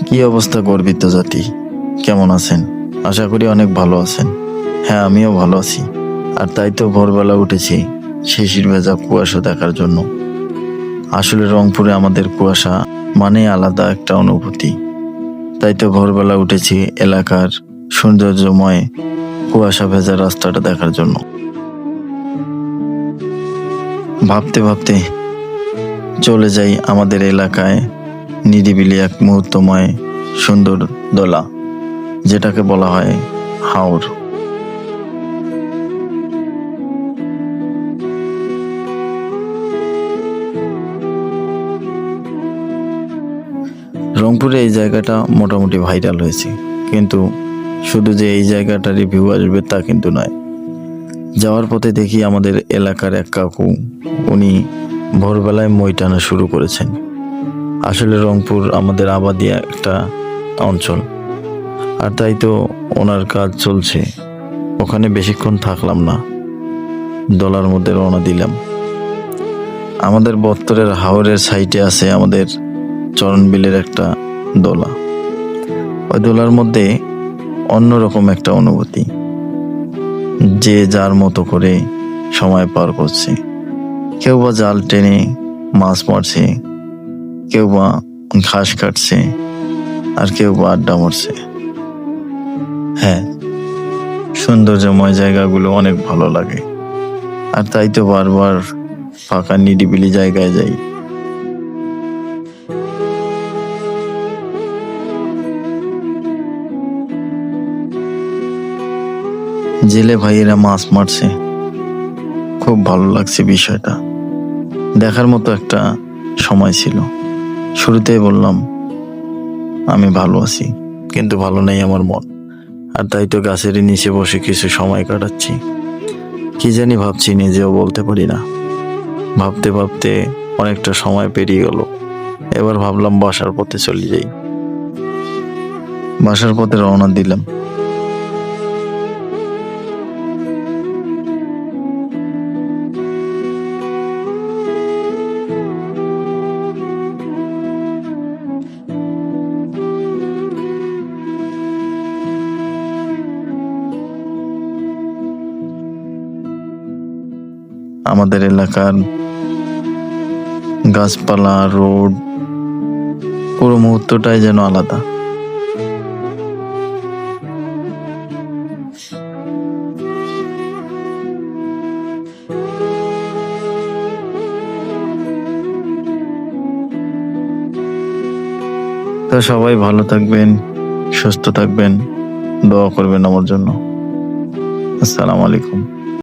কি অবস্থা গর্বিত জাতি, কেমন আছেন? আশা করি অনেক ভালো আছেন। হ্যাঁ, আমিও ভালো আছি। আর তাই তো ভোরবেলা উঠেছি শিশির ভেজা কুয়াশা দেখার জন্য। আসলে রংপুরে আমাদের কুয়াশা মানে আলাদা একটা অনুভূতি। তাই তো ভোরবেলা উঠেছি এলাকার সৌন্দর্যময় কুয়াশা ভেজা রাস্তাটা দেখার জন্য। ভাবতে ভাবতে চলে যাই আমাদের এলাকায় নিরিবিলি এক মুহূর্তময় সুন্দর দোলা, যেটাকে বলা হয় হাওর। রংপুরে এই জায়গাটা মোটামুটি ভাইরাল হয়েছে, কিন্তু শুধু যে এই জায়গাটার রিভিউ আসবে তা কিন্তু নয়। যাওয়ার পথে দেখি আমাদের এলাকার এক কাকু, উনি ভোরবেলায় মই টানা শুরু করেছেন। আসলে রংপুর আমাদের আবাদি একটা অঞ্চল, আর তাই তো ওনার কাজ চলছে। ওখানে বেশিক্ষণ থাকলাম না, দলার মধ্যে রওনা দিলাম। আমাদের বত্তরের হাওরের সাইডে আছে আমাদের চরণবিলের একটা দোলা। ওই দোলার মধ্যে অন্যরকম একটা অনুভূতি, যে যার মতো করে সময় পার করছে। কেউ বা জাল টেনে মাছ মারছে, কেউ বা ঘাস কাটছে, আর কেউ বা আড্ডা মারছে। হ্যাঁ, সৌন্দর্যময় জায়গাগুলো অনেক ভালো লাগে, আর তাই তো বারবার ফাঁকা নিরিবিলি জায়গায় যাই। জেলে ভাইয়েরা মাছ মারছে, খুব ভালো লাগছে বিষয়টা। দেখার মতো একটা সময় ছিল। শুরুতেই বললাম আমি ভালো আছি, কিন্তু ভালো নেই আমার মন। আর তাই তো গাছের নিচে বসে কিছু সময় কাটাচ্ছি। কি জানি ভাবছি, নিজেও বলতে পারি না। ভাবতে ভাবতে অনেকটা সময় পেরিয়ে গেল। এবার ভাবলাম বাসার পথে চলে যাই। বাসার পথে রওনা দিলাম। আমাদের এলাকার গাছপালা, রোড, পুরো মুহূর্তটাই যেন আলাদা। তো সবাই ভালো থাকবেন, সুস্থ থাকবেন, দোয়া করবেন আমার জন্য। আসসালামু আলাইকুম।